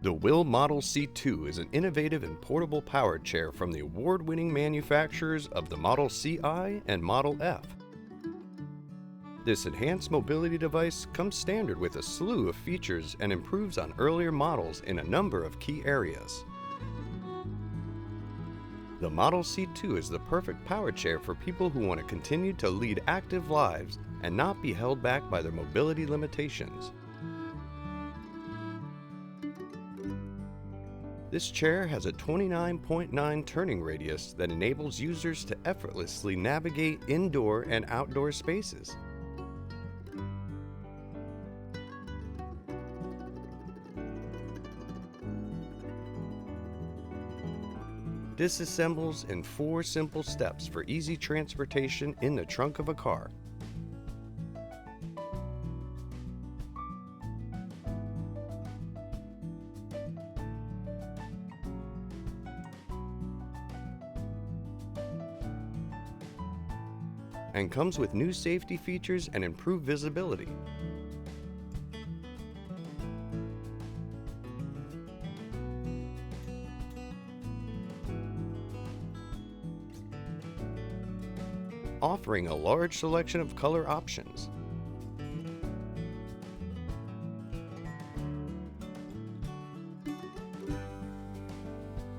The WHILL Model C2 is an innovative and portable powered chair from the award-winning manufacturers of the Model CI and Model F. This enhanced mobility device comes standard with a slew of features and improves on earlier models in a number of key areas. The Model C2 is the perfect power chair for people who want to continue to lead active lives and not be held back by their mobility limitations. This chair has a 29.9 turning radius that enables users to effortlessly navigate indoor and outdoor spaces. Disassembles in 4 simple steps for easy transportation in the trunk of a car. And comes with new safety features and improved visibility. Offering a large selection of color options.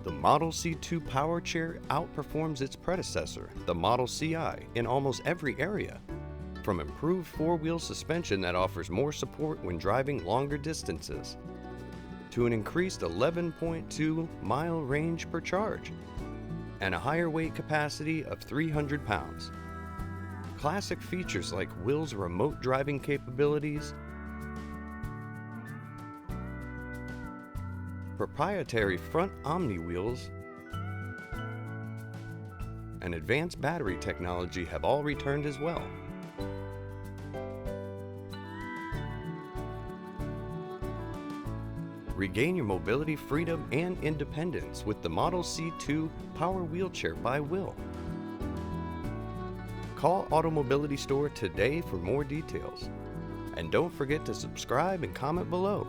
The Model C2 power chair outperforms its predecessor, the Model CI, in almost every area. From improved 4-wheel suspension that offers more support when driving longer distances, to an increased 11.2-mile range per charge, and a higher weight capacity of 300 pounds. Classic features like WHILL's remote driving capabilities, proprietary front Omni wheels, and advanced battery technology have all returned as well. Regain your mobility, freedom, and independence with the Model C2 Power Wheelchair by WHILL. Call AutoMobility Store today for more details. And don't forget to subscribe and comment below.